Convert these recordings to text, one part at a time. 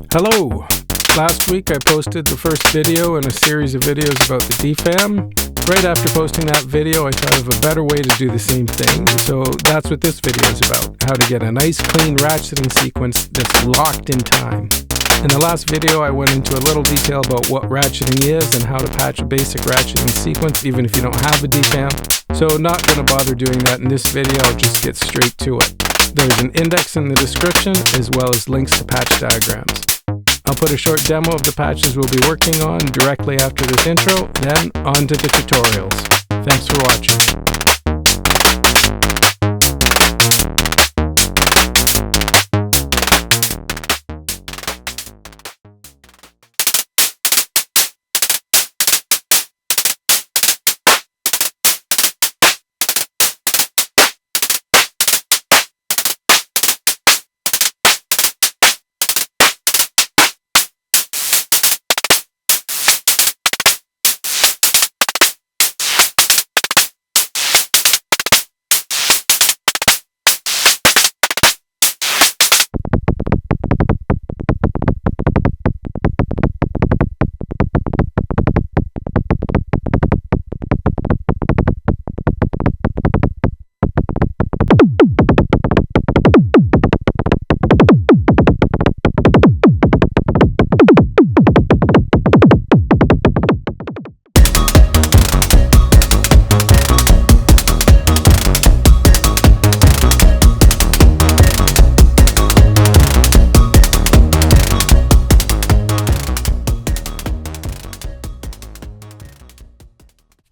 Hello! Last week I posted the first video in a series of videos about the DFAM. Right after posting that video I thought of a better way to do the same thing, so that's what this video is about, how to get a nice clean ratcheting sequence that's locked in time. In the last video I went into a little detail about what ratcheting is and how to patch a basic ratcheting sequence even if you don't have a DFAM, so not going to bother doing that in this video, I'll just get straight to it. There's an index in the description as well as links to patch diagrams. I'll put a short demo of the patches we'll be working on directly after this intro, then on to the tutorials. Thanks for watching.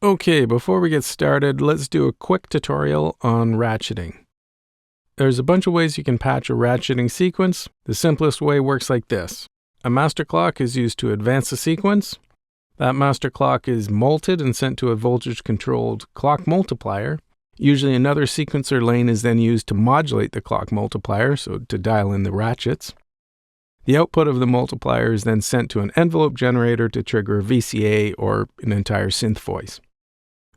Okay, before we get started, let's do a quick tutorial on ratcheting. There's a bunch of ways you can patch a ratcheting sequence. The simplest way works like this. A master clock is used to advance a sequence. That master clock is multed and sent to a voltage-controlled clock multiplier. Usually another sequencer lane is then used to modulate the clock multiplier, so to dial in the ratchets. The output of the multiplier is then sent to an envelope generator to trigger a VCA or an entire synth voice.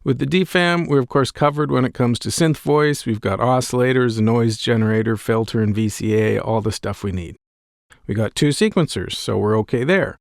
With the DFAM, we're of course covered when it comes to synth voice. We've got oscillators, a noise generator, filter, and VCA, all the stuff we need. We got two sequencers, so we're okay there.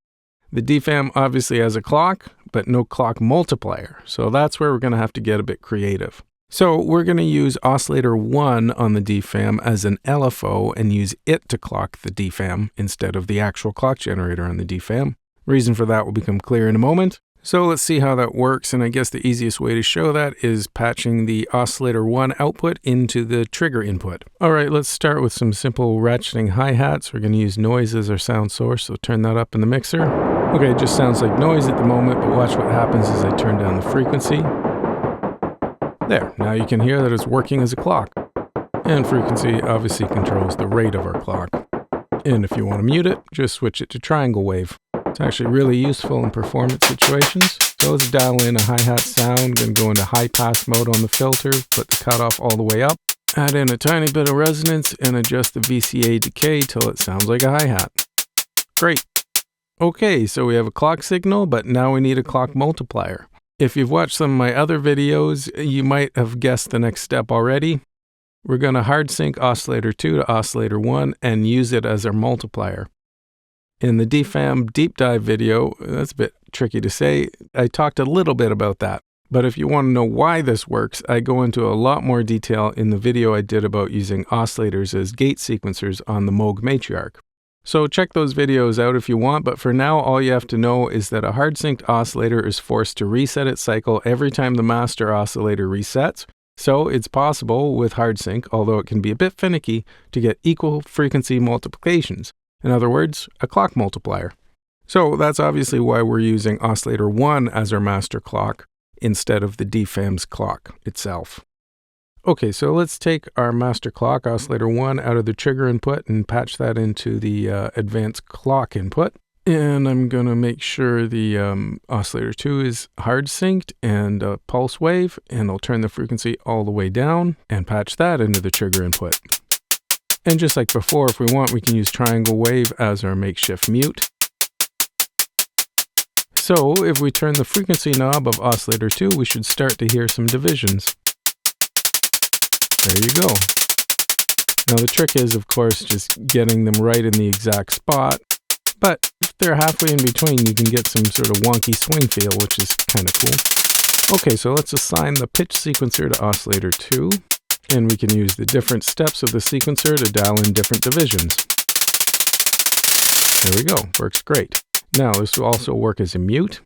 The DFAM obviously has a clock, but no clock multiplier, so that's where we're going to have to get a bit creative. So we're going to use oscillator 1 on the DFAM as an LFO and use it to clock the DFAM instead of the actual clock generator on the DFAM. Reason for that will become clear in a moment. So let's see how that works, and I guess the easiest way to show that is patching the oscillator 1 output into the trigger input. Alright, let's start with some simple ratcheting hi-hats. We're going to use noise as our sound source, so turn that up in the mixer. Okay, it just sounds like noise at the moment, but watch what happens as I turn down the frequency. There, now you can hear that it's working as a clock. And frequency obviously controls the rate of our clock. And if you want to mute it, just switch it to triangle wave. It's actually really useful in performance situations. So let's dial in a hi-hat sound, then go into high pass mode on the filter, put the cutoff all the way up, add in a tiny bit of resonance, and adjust the VCA decay till it sounds like a hi-hat. Great. Okay, so we have a clock signal, but now we need a clock multiplier. If you've watched some of my other videos, you might have guessed the next step already. We're going to hard sync oscillator 2 to oscillator 1 and use it as our multiplier. In the DFAM deep dive video, that's a bit tricky to say, I talked a little bit about that. But if you want to know why this works, I go into a lot more detail in the video I did about using oscillators as gate sequencers on the Moog Matriarch. So check those videos out if you want, but for now all you have to know is that a hard synced oscillator is forced to reset its cycle every time the master oscillator resets. So it's possible with hard sync, although it can be a bit finicky, to get equal frequency multiplications. In other words, a clock multiplier. So that's obviously why we're using oscillator 1 as our master clock instead of the DFAM's clock itself. Okay, so let's take our master clock, oscillator 1, out of the trigger input and patch that into the advanced clock input. And I'm going to make sure the oscillator 2 is hard synced and pulse wave, and I'll turn the frequency all the way down and patch that into the trigger input. And just like before, if we want, we can use triangle wave as our makeshift mute. So if we turn the frequency knob of oscillator 2, we should start to hear some divisions. There you go. Now the trick is, of course, just getting them right in the exact spot. But if they're halfway in between, you can get some sort of wonky swing feel, which is kind of cool. Okay, so let's assign the pitch sequencer to oscillator 2, and we can use the different steps of the sequencer to dial in different divisions. There we go, works great. Now this will also work as a mute,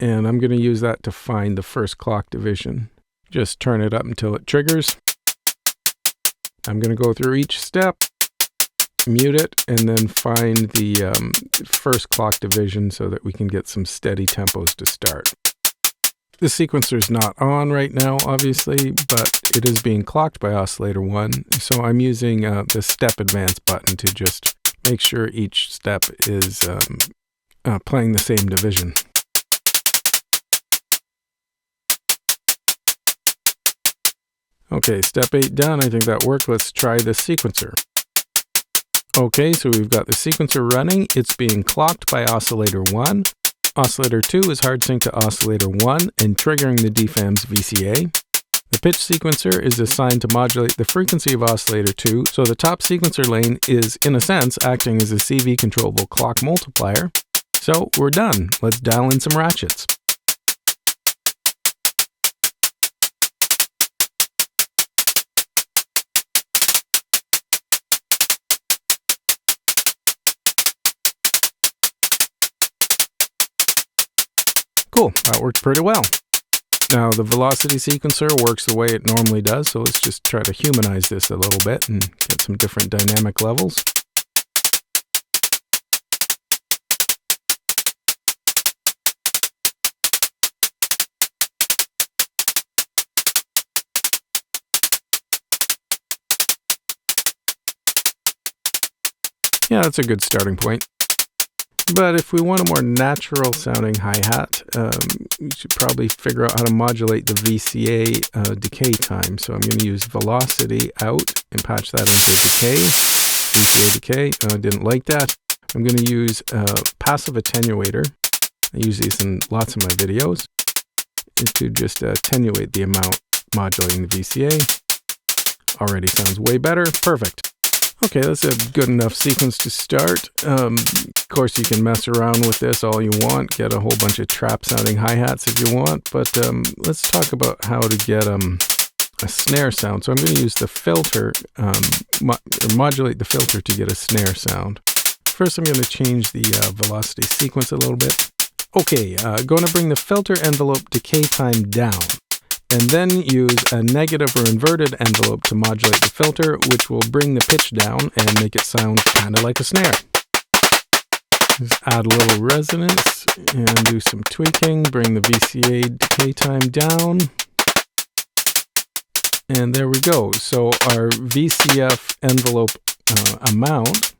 and I'm going to use that to find the first clock division. Just turn it up until it triggers. I'm going to go through each step, mute it, and then find the first clock division so that we can get some steady tempos to start. The sequencer is not on right now, obviously, but it is being clocked by oscillator 1, so I'm using the step advance button to just make sure each step is playing the same division. Okay, step 8 done. I think that worked. Let's try the sequencer. Okay, so we've got the sequencer running. It's being clocked by oscillator 1. Oscillator 2 is hard synced to oscillator 1 and triggering the DFAM's VCA. The pitch sequencer is assigned to modulate the frequency of oscillator 2, so the top sequencer lane is, in a sense, acting as a CV controllable clock multiplier. So we're done. Let's dial in some ratchets. Cool, that worked pretty well. Now the velocity sequencer works the way it normally does, so let's just try to humanize this a little bit and get some different dynamic levels. Yeah, that's a good starting point. But if we want a more natural sounding hi-hat, we should probably figure out how to modulate the VCA decay time. So I'm going to use velocity out and patch that into decay. VCA decay, I didn't like that. I'm going to use a passive attenuator. I use these in lots of my videos to just attenuate the amount modulating the VCA. Already sounds way better. Perfect. Okay, that's a good enough sequence to start. Of course, you can mess around with this all you want, get a whole bunch of trap sounding hi-hats if you want, but let's talk about how to get a snare sound. So I'm going to use the filter, modulate the filter to get a snare sound. First, I'm going to change the velocity sequence a little bit. Okay, going to bring the filter envelope decay time down, and then use a negative or inverted envelope to modulate the filter, which will bring the pitch down and make it sound kind of like a snare. Just add a little resonance and do some tweaking, bring the VCA decay time down. And there we go. So our VCF envelope amount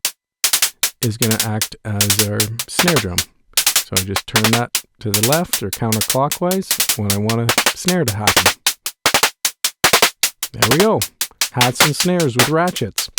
is going to act as our snare drum. So I just turn that to the left or counterclockwise when I want a snare to happen. There we go. Hats and snares with ratchets.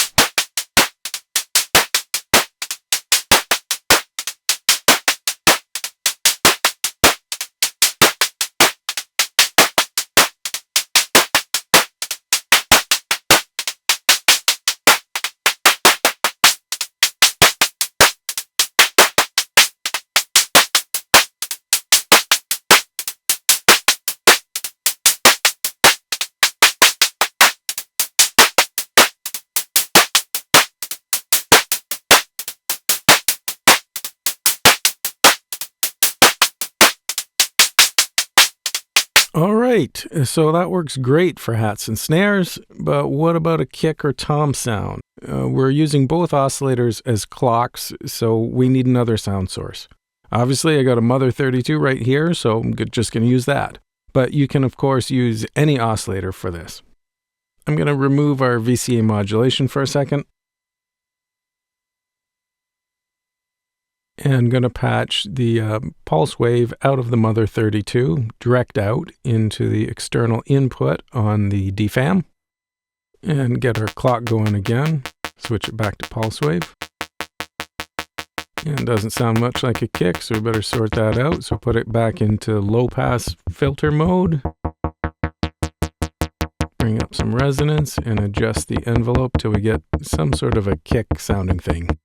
All right, so that works great for hats and snares, but what about a kick or tom sound? We're using both oscillators as clocks, so we need another sound source. Obviously, I got a Mother 32 right here, so I'm just going to use that. But you can, of course, use any oscillator for this. I'm going to remove our VCA modulation for a second. And going to patch the pulse wave out of the Mother 32, direct out into the external input on the DFAM. And get our clock going again. Switch it back to pulse wave. And it doesn't sound much like a kick, so we better sort that out. So put it back into low pass filter mode. Bring up some resonance and adjust the envelope till we get some sort of a kick sounding thing.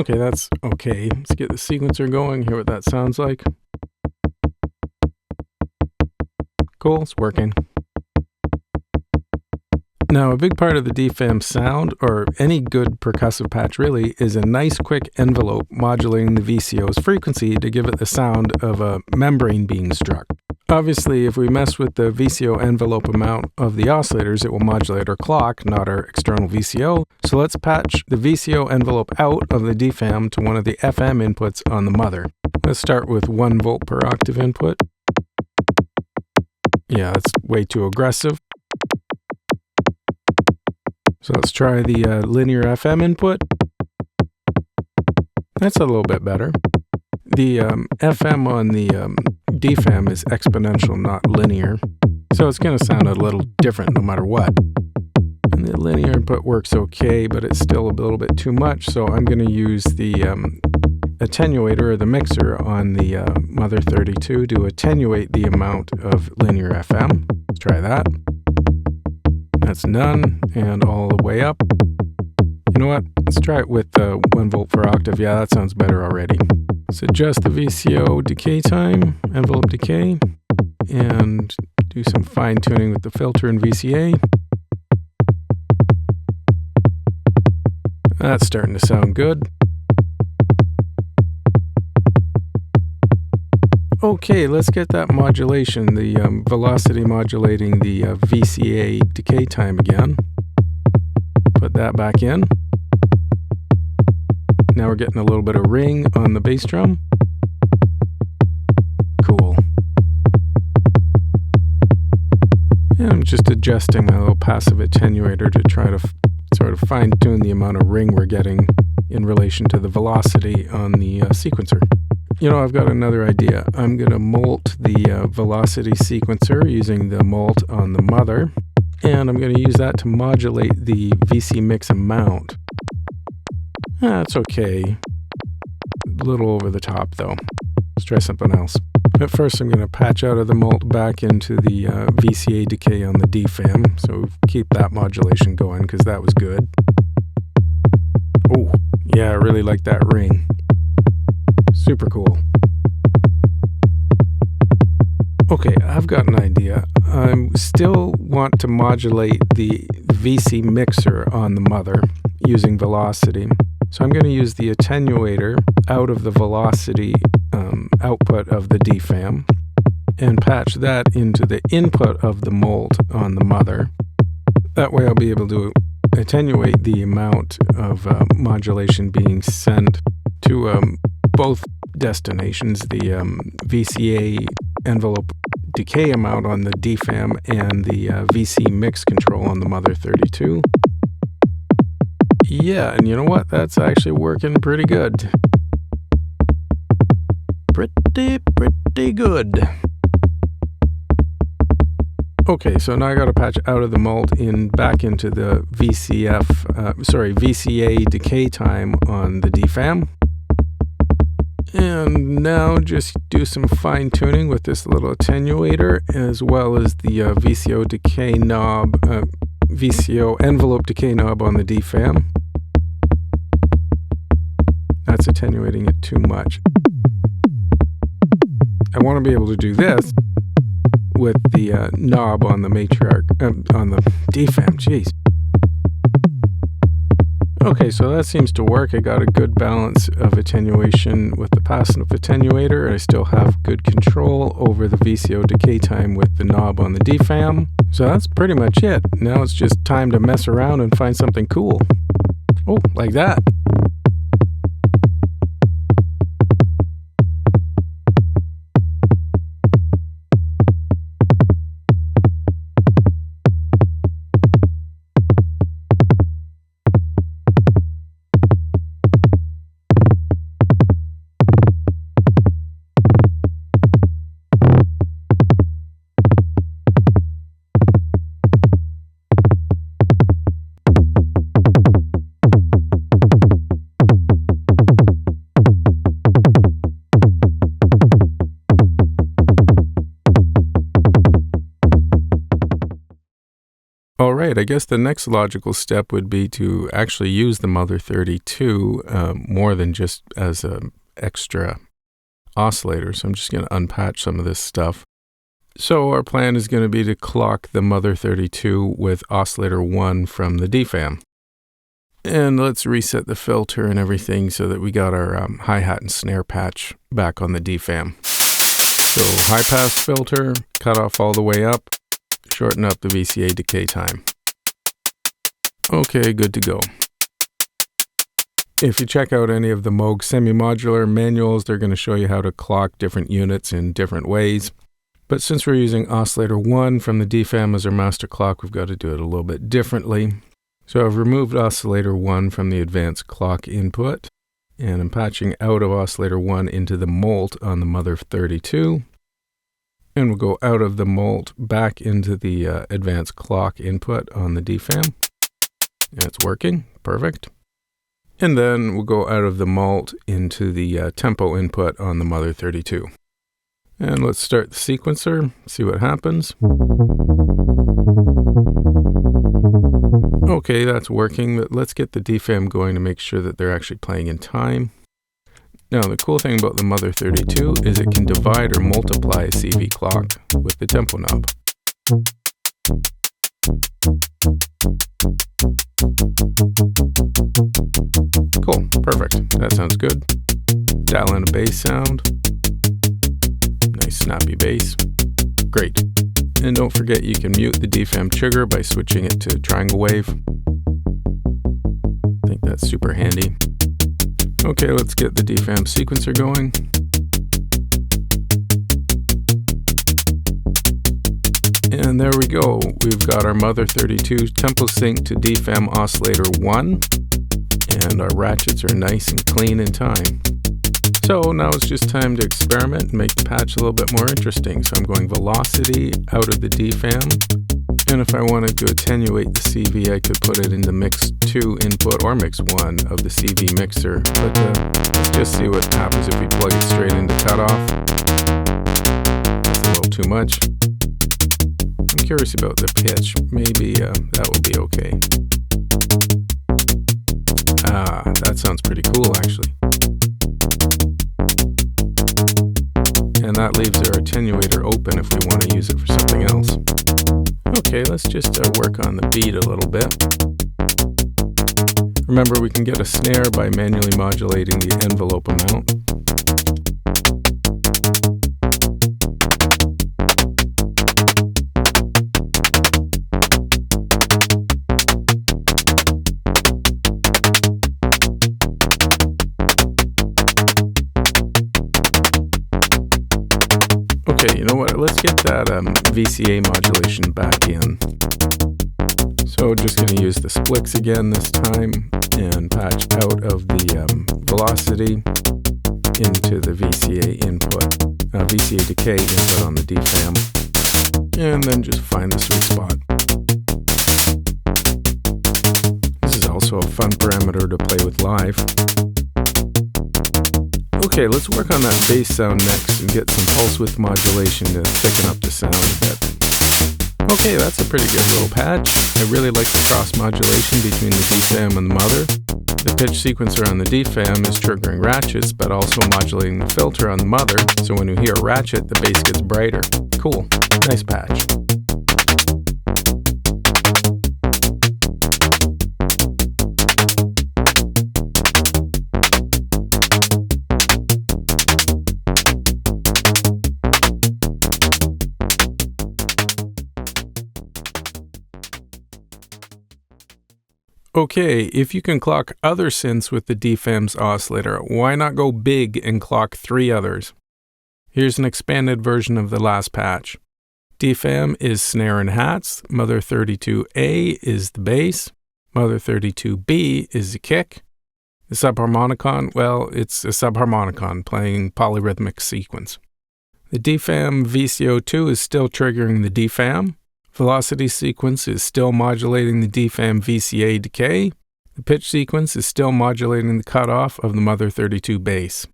Okay, that's okay. Let's get the sequencer going, hear what that sounds like. Cool, it's working. Now, a big part of the DFAM sound, or any good percussive patch really, is a nice quick envelope modulating the VCO's frequency to give it the sound of a membrane being struck. Obviously, if we mess with the VCO envelope amount of the oscillators, it will modulate our clock, not our external VCO. So let's patch the VCO envelope out of the DFAM to one of the FM inputs on the Mother. Let's start with 1 volt per octave input. Yeah, that's way too aggressive. So let's try the linear FM input. That's a little bit better. The FM on the DFAM is exponential, not linear. So it's going to sound a little different no matter what. And the linear input works okay, but it's still a little bit too much. So I'm going to use the attenuator or the mixer on the Mother 32 to attenuate the amount of linear FM. Let's try that. That's none, and all the way up. You know what? Let's try it with 1 volt per octave. Yeah, that sounds better already. Let's adjust the VCO decay time, envelope decay, and do some fine tuning with the filter and VCA. That's starting to sound good. Okay, let's get that modulation, the velocity modulating the VCA decay time again. Put that back in. Now we're getting a little bit of ring on the bass drum. Cool. And I'm just adjusting my little passive attenuator to try to sort of fine-tune the amount of ring we're getting in relation to the velocity on the sequencer. You know, I've got another idea. I'm going to molt the velocity sequencer using the molt on the Mother, and I'm going to use that to modulate the VC mix amount. That's okay. A little over the top, though. Let's try something else. But first, I'm going to patch out of the molt back into the VCA decay on the DFAM, so keep that modulation going, because that was good. Oh, yeah, I really like that ring. Super cool. Okay, I've got an idea. I still want to modulate the VC mixer on the Mother using velocity. So I'm going to use the attenuator out of the velocity output of the DFAM and patch that into the input of the molt on the Mother. That way I'll be able to attenuate the amount of modulation being sent to both destinations, the VCA envelope decay amount on the DFAM and the VC mix control on the Mother 32. Yeah, and you know what? That's actually working pretty good. Pretty good. Okay, so now I got to patch out of the molt back into the VCA decay time on the DFAM. And now just do some fine tuning with this little attenuator, as well as the VCO decay knob, VCO envelope decay knob on the DFAM. That's attenuating it too much. I want to be able to do this with the knob on the matriarch, on the DFAM, jeez. Okay, so that seems to work. I got a good balance of attenuation with the passive attenuator. I still have good control over the VCO decay time with the knob on the DFAM. So that's pretty much it. Now it's just time to mess around and find something cool. Oh, like that. right, I guess the next logical step would be to actually use the Mother 32 more than just as an extra oscillator. So I'm just going to unpatch some of this stuff. So our plan is going to be to clock the Mother 32 with oscillator 1 from the DFAM. And let's reset the filter and everything so that we got our hi-hat and snare patch back on the DFAM. So high pass filter, cut off all the way up, shorten up the VCA decay time. Okay, good to go. If you check out any of the Moog semi-modular manuals, they're going to show you how to clock different units in different ways. But since we're using oscillator 1 from the DFAM as our master clock, we've got to do it a little bit differently. So I've removed oscillator 1 from the advanced clock input, and I'm patching out of oscillator 1 into the molt on the Mother 32. And we'll go out of the molt back into the advanced clock input on the DFAM. And it's working. Perfect. And then we'll go out of the molt into the tempo input on the Mother 32. And let's start the sequencer, see what happens. Okay, that's working, but let's get the DFAM going to make sure that they're actually playing in time. Now, the cool thing about the Mother 32 is it can divide or multiply a CV clock with the tempo knob. Cool, perfect. That sounds good. Dial in a bass sound. Nice snappy bass. Great. And don't forget you can mute the DFAM trigger by switching it to triangle wave. I think that's super handy. Okay, let's get the DFAM sequencer going. And there we go. We've got our Mother 32 tempo sync to DFAM oscillator 1. And our ratchets are nice and clean in time. So now it's just time to experiment and make the patch a little bit more interesting. So I'm going velocity out of the DFAM. And if I wanted to attenuate the CV, I could put it into mix 2 input or mix 1 of the CV mixer. But let's just see what happens if we plug it straight into cutoff. That's a little too much. I'm curious about the pitch. Maybe that will be okay. That sounds pretty cool actually. And that leaves our attenuator open if we want to use it for something else. Okay, let's just work on the beat a little bit. Remember, we can get a snare by manually modulating the envelope amount. Okay, you know what? Let's get that VCA modulation back in. So just going to use the splits again this time and patch out of the velocity into the VCA input, VCA decay input on the DFAM, and then just find the sweet spot. This is also a fun parameter to play with live. Okay, let's work on that bass sound next and get some pulse width modulation to thicken up the sound a bit. Okay, that's a pretty good little patch. I really like the cross modulation between the DFAM and the Mother. The pitch sequencer on the DFAM is triggering ratchets, but also modulating the filter on the Mother, so when you hear a ratchet, the bass gets brighter. Cool. Nice patch. Okay, if you can clock other synths with the DFAM's oscillator, why not go big and clock 3 others? Here's an expanded version of the last patch. DFAM is snare and hats, Mother 32A is the bass, Mother 32B is the kick. The Subharmonicon, well, it's a Subharmonicon playing polyrhythmic sequence. The DFAM VCO2 is still triggering the DFAM. Velocity sequence is still modulating the DFAM VCA decay. The pitch sequence is still modulating the cutoff of the Mother 32 bass.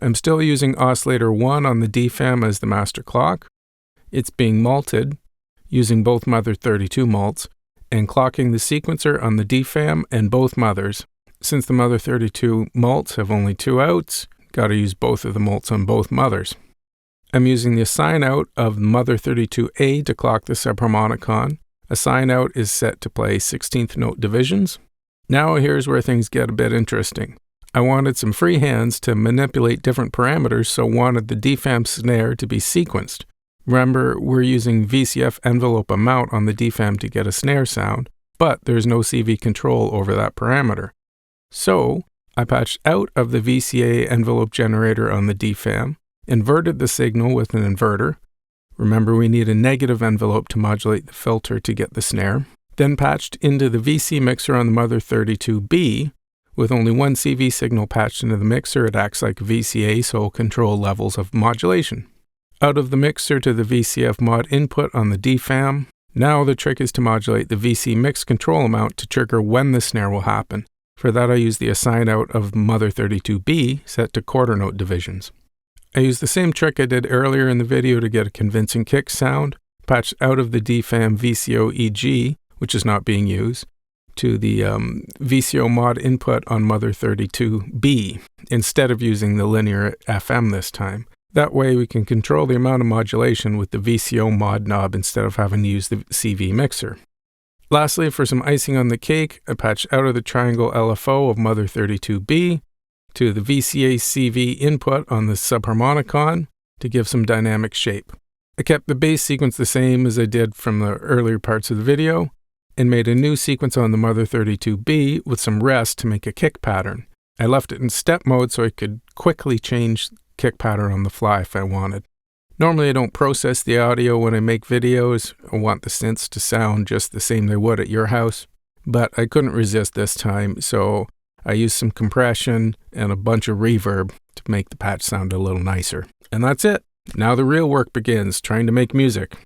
I'm still using oscillator 1 on the DFAM as the master clock. It's being malted, using both Mother 32 malts, and clocking the sequencer on the DFAM and both mothers. Since the Mother 32 mults have only 2 outs, gotta use both of the mults on both mothers. I'm using the assign out of Mother 32A to clock the Subharmonicon. Assign out is set to play 16th note divisions. Now here's where things get a bit interesting. I wanted some free hands to manipulate different parameters, so wanted the DFAM snare to be sequenced. Remember, we're using VCF envelope amount on the DFAM to get a snare sound, but there's no CV control over that parameter. So I patched out of the VCA envelope generator on the DFAM, inverted the signal with an inverter. Remember, we need a negative envelope to modulate the filter to get the snare. Then patched into the VC mixer on the Mother 32B. With only one CV signal patched into the mixer, it acts like VCA, so it'll control levels of modulation. Out of the mixer to the VCF mod input on the DFAM. Now the trick is to modulate the VC mix control amount to trigger when the snare will happen. For that, I use the assign out of Mother 32B set to quarter note divisions. I used the same trick I did earlier in the video to get a convincing kick sound, patched out of the DFAM VCO EG, which is not being used, to the VCO mod input on Mother 32B, instead of using the linear FM this time. That way we can control the amount of modulation with the VCO mod knob instead of having to use the CV mixer. Lastly, for some icing on the cake, I patched out of the triangle LFO of Mother 32B to the VCA CV input on the Subharmonicon to give some dynamic shape. I kept the bass sequence the same as I did from the earlier parts of the video, and made a new sequence on the Mother 32B with some rest to make a kick pattern. I left it in step mode so I could quickly change kick pattern on the fly if I wanted. Normally I don't process the audio when I make videos. I want the synths to sound just the same they would at your house, but I couldn't resist this time, so I used some compression and a bunch of reverb to make the patch sound a little nicer. And that's it. Now the real work begins, trying to make music.